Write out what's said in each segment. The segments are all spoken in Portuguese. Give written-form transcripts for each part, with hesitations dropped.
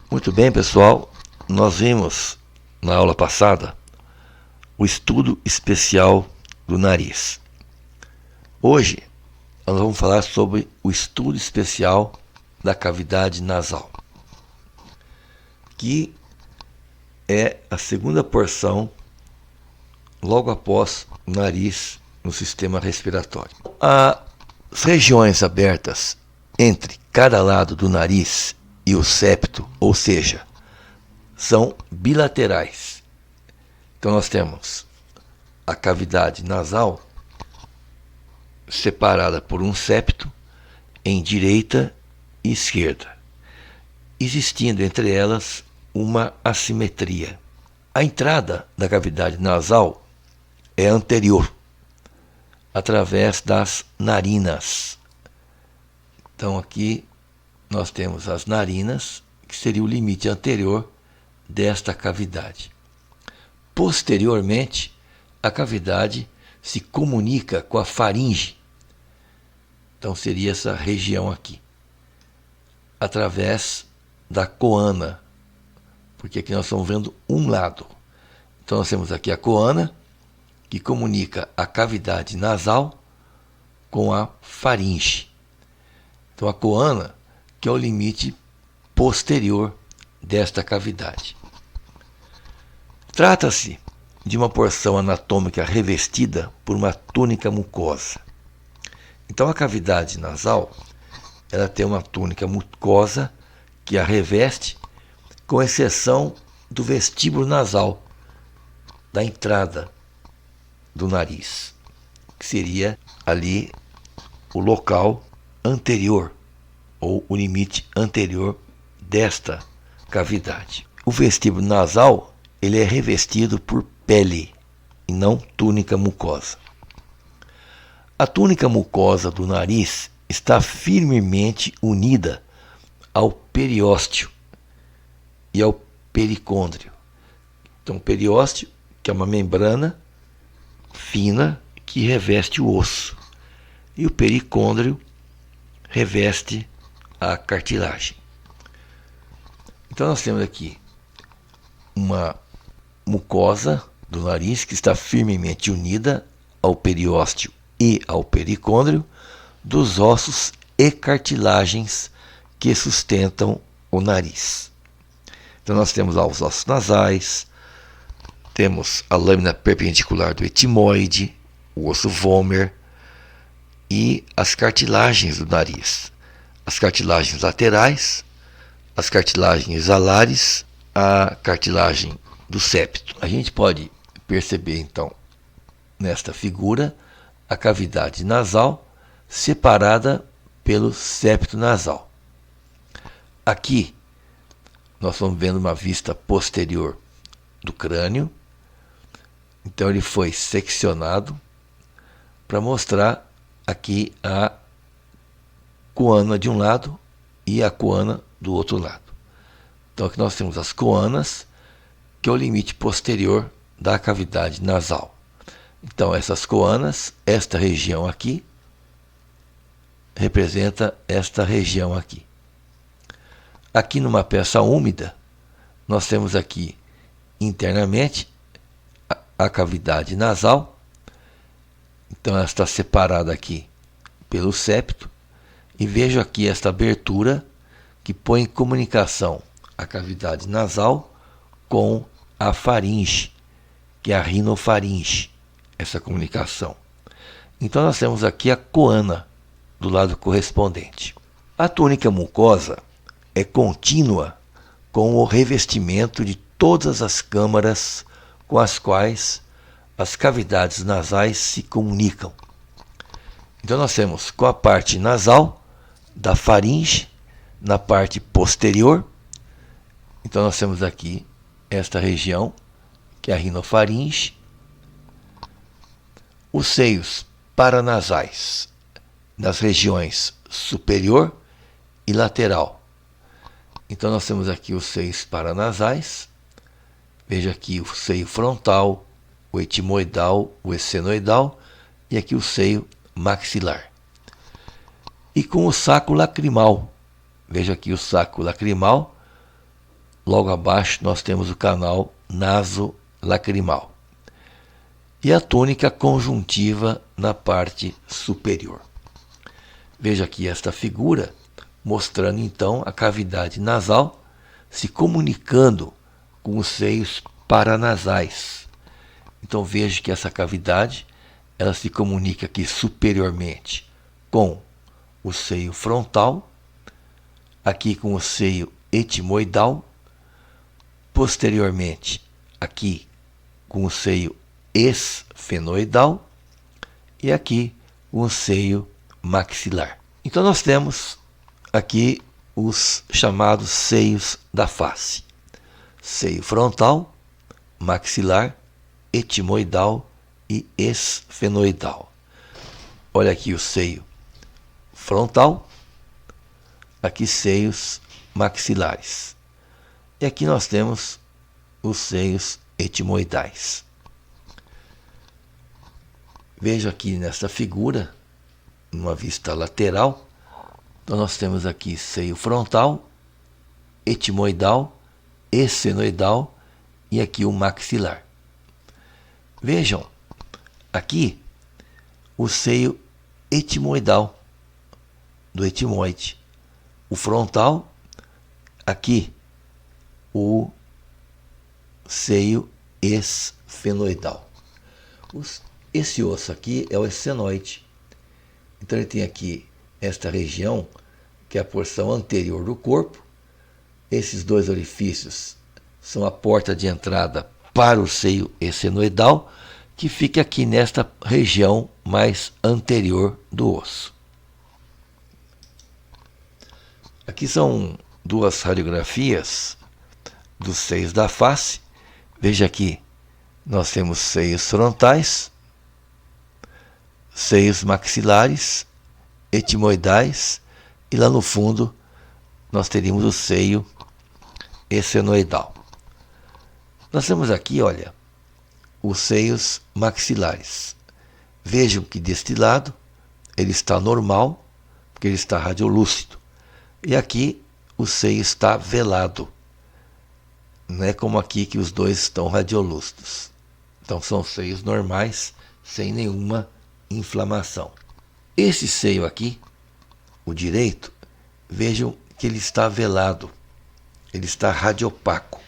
Muito bem, pessoal, nós vimos na aula passada o estudo especial do nariz. Hoje nós vamos falar sobre o estudo especial da cavidade nasal, que é a segunda porção logo após o nariz no sistema respiratório. As regiões abertas entre cada lado do nariz e o septo, ou seja, são bilaterais. Então nós temos a cavidade nasal separada por um septo em direita e esquerda, existindo entre elas uma assimetria. A entrada da cavidade nasal é anterior, através das narinas. Então aqui nós temos as narinas, que seria o limite anterior desta cavidade. Posteriormente, a cavidade se comunica com a faringe. Então seria essa região aqui, através da coana, porque aqui nós estamos vendo um lado. Então nós temos aqui a coana, que comunica a cavidade nasal com a faringe. Então a coana, que é o limite posterior desta cavidade. Trata-se de uma porção anatômica revestida por uma túnica mucosa. Então a cavidade nasal, ela tem uma túnica mucosa que a reveste, com exceção do vestíbulo nasal, da entrada do nariz, que seria ali o local anterior, ou o limite anterior desta cavidade. O vestíbulo nasal, ele é revestido por pele e não túnica mucosa. A túnica mucosa do nariz está firmemente unida ao periósteo e ao pericôndrio. Então, o periósteo, que é uma membrana fina que reveste o osso, e o pericôndrio reveste a cartilagem. Então nós temos aqui uma mucosa do nariz que está firmemente unida ao periósteo e ao pericôndrio dos ossos e cartilagens que sustentam o nariz. Então nós temos lá os ossos nasais, temos a lâmina perpendicular do etimoide, o osso vomer e as cartilagens do nariz. As cartilagens laterais, as cartilagens alares, a cartilagem do septo. A gente pode perceber então nesta figura a cavidade nasal separada pelo septo nasal. Aqui nós estamos vendo uma vista posterior do crânio. Então ele foi seccionado para mostrar aqui a coana de um lado e a coana do outro lado. Então aqui nós temos as coanas, que é o limite posterior da cavidade nasal. Então essas coanas, esta região aqui, representa esta região aqui. Aqui numa peça úmida, nós temos aqui internamente a cavidade nasal. Então ela está separada aqui pelo septo, e vejo aqui esta abertura que põe em comunicação a cavidade nasal com a faringe, que é a rinofaringe, essa comunicação. Então nós temos aqui a coana do lado correspondente. A túnica mucosa é contínua com o revestimento de todas as câmaras com as quais as cavidades nasais se comunicam. Então nós temos com a parte nasal da faringe na parte posterior. Então nós temos aqui esta região, que é a rinofaringe. Os seios paranasais nas regiões superior e lateral. Então nós temos aqui os seios paranasais. Veja aqui o seio frontal, o etimoidal, o esfenoidal e aqui o seio maxilar. E com o saco lacrimal. Veja aqui o saco lacrimal logo abaixo nós temos o canal nasolacrimal. E a túnica conjuntiva na parte superior. Veja aqui esta figura, mostrando então a cavidade nasal se comunicando com os seios paranasais. Então veja que essa cavidade, ela se comunica aqui superiormente com o seio frontal, aqui com o seio etimoidal, posteriormente aqui com o seio esfenoidal e aqui com o seio maxilar. Então nós temos aqui os chamados seios da face: seio frontal, maxilar, etimoidal e esfenoidal. Olha aqui o seio frontal, aqui seios maxilares. E aqui nós temos os seios etimoidais. Veja aqui nesta figura, numa vista lateral, então nós temos aqui seio frontal, etimoidal, esfenoidal e aqui o maxilar. Vejam, aqui o seio etimoidal do etimoide, o frontal, aqui o seio esfenoidal. Esse osso aqui é o esfenoide. Então ele tem aqui esta região, que é a porção anterior do corpo. Esses dois orifícios são a porta de entrada para o seio esfenoidal, que fica aqui nesta região mais anterior do osso. Aqui são duas radiografias dos seios da face. Veja aqui, nós temos seios frontais, seios maxilares, etimoidais, e lá no fundo nós teríamos o seio esfenoidal. Nós temos aqui, olha, os seios maxilares. Vejam que deste lado ele está normal, porque ele está radiolúcido. E aqui o seio está velado. Não é como aqui que os dois estão radiolúcidos. Então são seios normais, sem nenhuma inflamação. Esse seio aqui, o direito, vejam que ele está velado. Ele está radiopaco.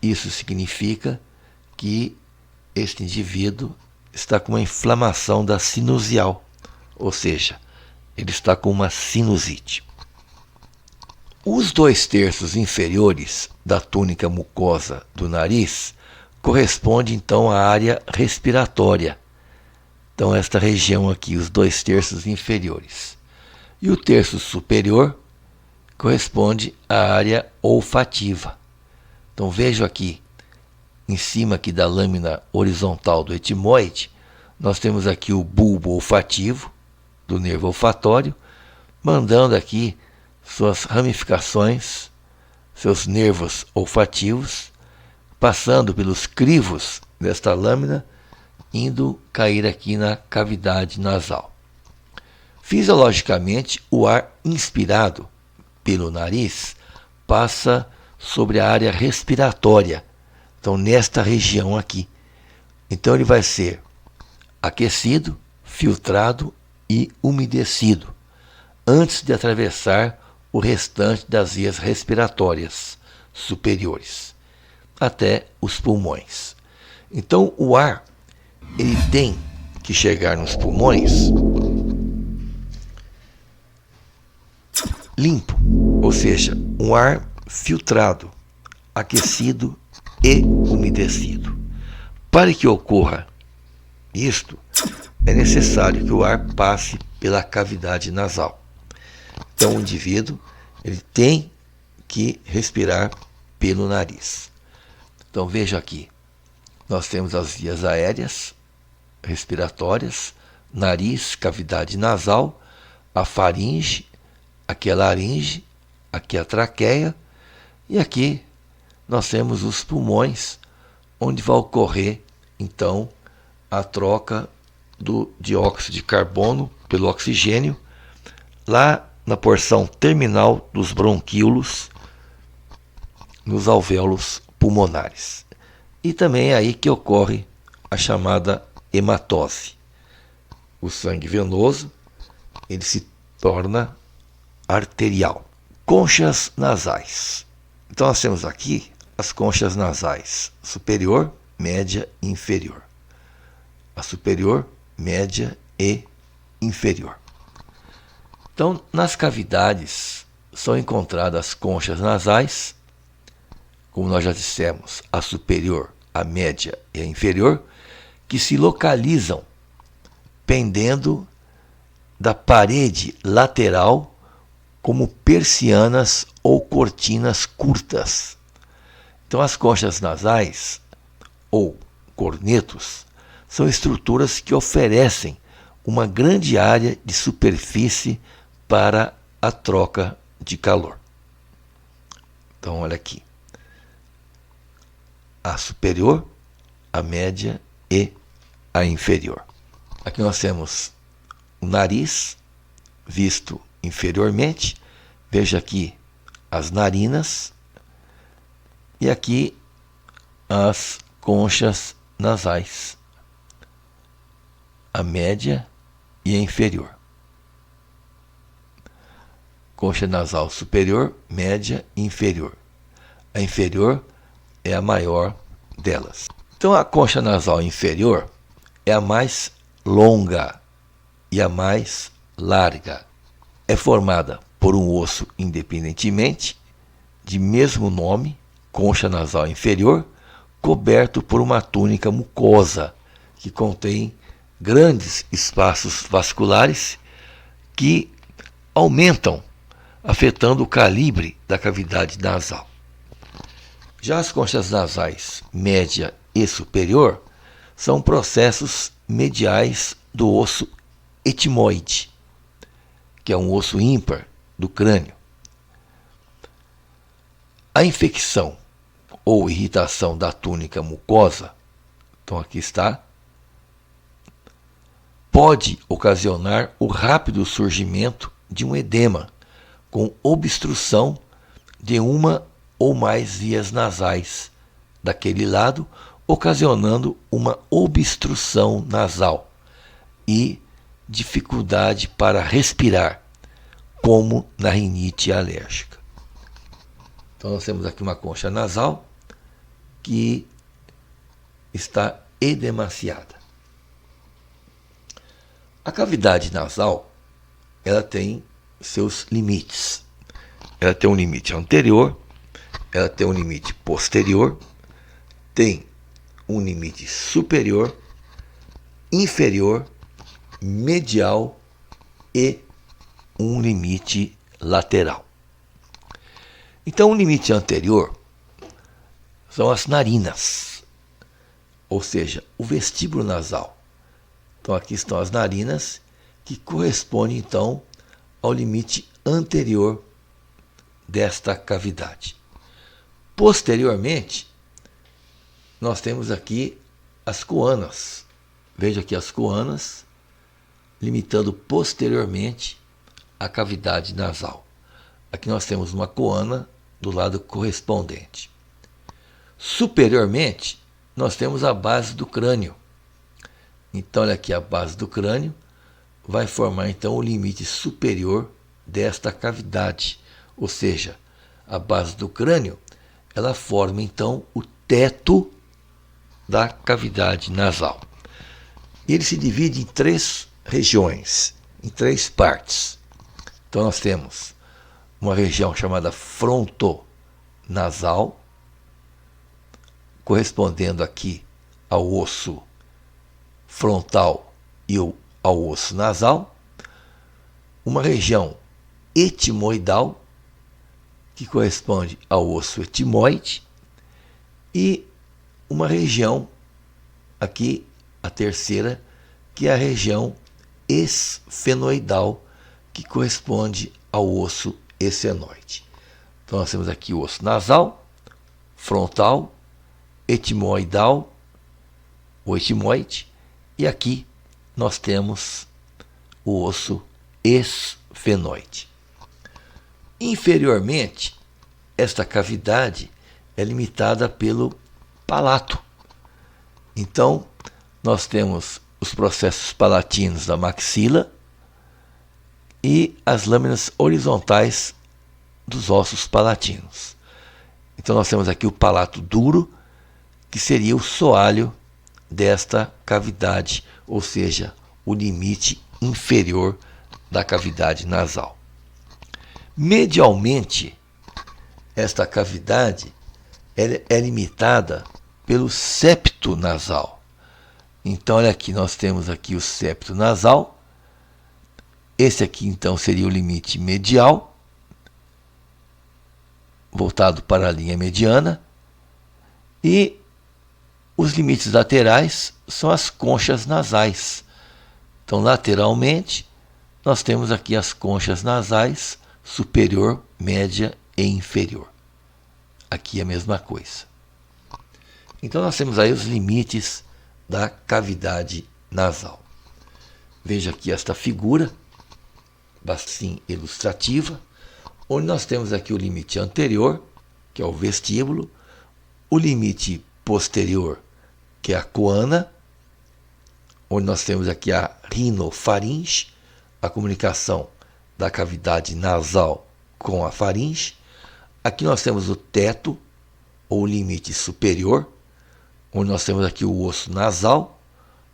Isso significa que este indivíduo está com uma inflamação da sinusial, ou seja, ele está com uma sinusite. Os 2/3 inferiores da túnica mucosa do nariz corresponde então à área respiratória. Então esta região aqui, os 2/3 inferiores. E o terço superior corresponde à área olfativa. Então vejo aqui, em cima aqui da lâmina horizontal do etimoide, nós temos aqui o bulbo olfativo do nervo olfatório, mandando aqui suas ramificações, seus nervos olfativos, passando pelos crivos desta lâmina, indo cair aqui na cavidade nasal. Fisiologicamente, o ar inspirado pelo nariz passa sobre a área respiratória, então nesta região aqui. Então ele vai ser aquecido, filtrado e umedecido antes de atravessar o restante das vias respiratórias superiores até os pulmões. Então o ar ele tem que chegar nos pulmões limpo, ou seja, um ar filtrado, aquecido e umedecido. Para que ocorra isto, é necessário que o ar passe pela cavidade nasal. Então o indivíduo ele tem que respirar pelo nariz. Então veja aqui, nós temos as vias aéreas, respiratórias, nariz, cavidade nasal, a faringe, aqui a laringe, aqui a traqueia, e aqui nós temos os pulmões, onde vai ocorrer então a troca do dióxido de carbono pelo oxigênio, lá na porção terminal dos bronquíolos, nos alvéolos pulmonares. E também é aí que ocorre a chamada hematose. O sangue venoso, ele se torna arterial. Conchas nasais. Então nós temos aqui as conchas nasais superior, média e inferior. A superior, média e inferior. Então, nas cavidades são encontradas conchas nasais, como nós já dissemos, a superior, a média e a inferior, que se localizam pendendo da parede lateral como persianas ou cortinas curtas. Então, as conchas nasais, ou cornetos, são estruturas que oferecem uma grande área de superfície para a troca de calor. Então, olha aqui. A superior, a média e a inferior. Aqui nós temos o nariz visto inferiormente. Veja aqui as narinas e aqui as conchas nasais, a média e a inferior. Concha nasal superior, média e inferior. A inferior é a maior delas. Então a concha nasal inferior é a mais longa e a mais larga. É formada por um osso independentemente, de mesmo nome, concha nasal inferior, coberto por uma túnica mucosa, que contém grandes espaços vasculares que aumentam, afetando o calibre da cavidade nasal. Já as conchas nasais média e superior são processos mediais do osso etimoide, que é um osso ímpar do crânio. A infecção ou irritação da túnica mucosa, então aqui está, pode ocasionar o rápido surgimento de um edema com obstrução de uma ou mais vias nasais daquele lado, ocasionando uma obstrução nasal e dificuldade para respirar, como na rinite alérgica. Então nós temos aqui uma concha nasal que está edemaciada. A cavidade nasal, ela tem seus limites. Ela tem um limite anterior, ela tem um limite posterior, tem um limite superior, inferior, medial e um limite lateral. Então, o limite anterior são as narinas, ou seja, o vestíbulo nasal. Então, aqui estão as narinas, que correspondem, então, ao limite anterior desta cavidade. Posteriormente, nós temos aqui as coanas. Veja aqui as coanas, limitando posteriormente a cavidade nasal. Aqui nós temos uma coana do lado correspondente. Superiormente, nós temos a base do crânio. Então, olha aqui, a base do crânio vai formar então o limite superior desta cavidade, ou seja, a base do crânio, ela forma então o teto da cavidade nasal. E ele se divide em três regiões, em três partes. Então nós temos uma região chamada frontonasal, correspondendo aqui ao osso frontal e ao osso nasal, uma região etimoidal, que corresponde ao osso etimoide, e uma região, aqui a terceira, que é a região esfenoidal, que corresponde ao osso esfenoide. Então nós temos aqui o osso nasal, frontal, etimoidal, o etimoide, e aqui nós temos o osso esfenoide. Inferiormente, esta cavidade é limitada pelo palato. Então, nós temos os processos palatinos da maxila e as lâminas horizontais dos ossos palatinos. Então, nós temos aqui o palato duro, que seria o soalho desta cavidade, ou seja, o limite inferior da cavidade nasal. Medialmente, esta cavidade é limitada pelo septo nasal. Então, olha aqui, nós temos aqui o septo nasal. Esse aqui, então, seria o limite medial, voltado para a linha mediana. E os limites laterais são as conchas nasais. Então, lateralmente, nós temos aqui as conchas nasais superior, média e inferior. Aqui é a mesma coisa. Então, nós temos aí os limites da cavidade nasal. Veja aqui esta figura, bastante ilustrativa, onde nós temos aqui o limite anterior, que é o vestíbulo, o limite posterior, que é a coana, onde nós temos aqui a rinofaringe, a comunicação da cavidade nasal com a faringe. Aqui nós temos o teto, ou limite superior, onde nós temos aqui o osso nasal,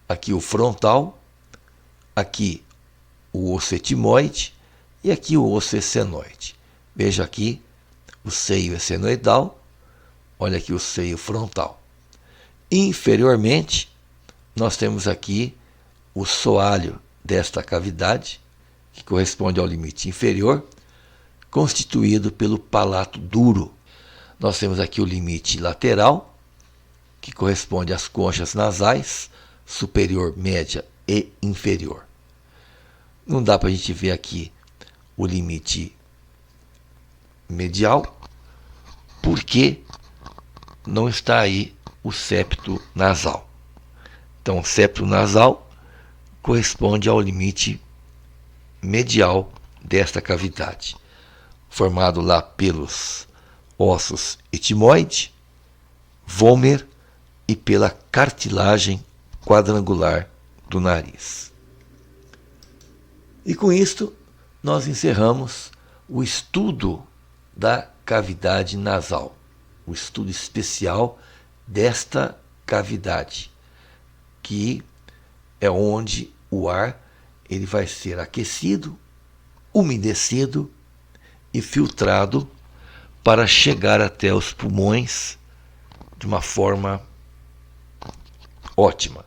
aqui o frontal, aqui o osso etimoide e aqui o osso essenoide. Veja aqui o seio essenoidal, olha aqui o seio frontal. Inferiormente, nós temos aqui o soalho desta cavidade, que corresponde ao limite inferior, constituído pelo palato duro. Nós temos aqui o limite lateral, que corresponde às conchas nasais, superior, média e inferior. Não dá para a gente ver aqui o limite medial, porque não está aí o septo nasal. Então, o septo nasal corresponde ao limite medial desta cavidade, formado lá pelos ossos etimoide, vômer e pela cartilagem quadrangular do nariz. E com isto, nós encerramos o estudo da cavidade nasal, o estudo especial desta cavidade, que é onde o ar ele vai ser aquecido, umedecido e filtrado para chegar até os pulmões de uma forma ótima.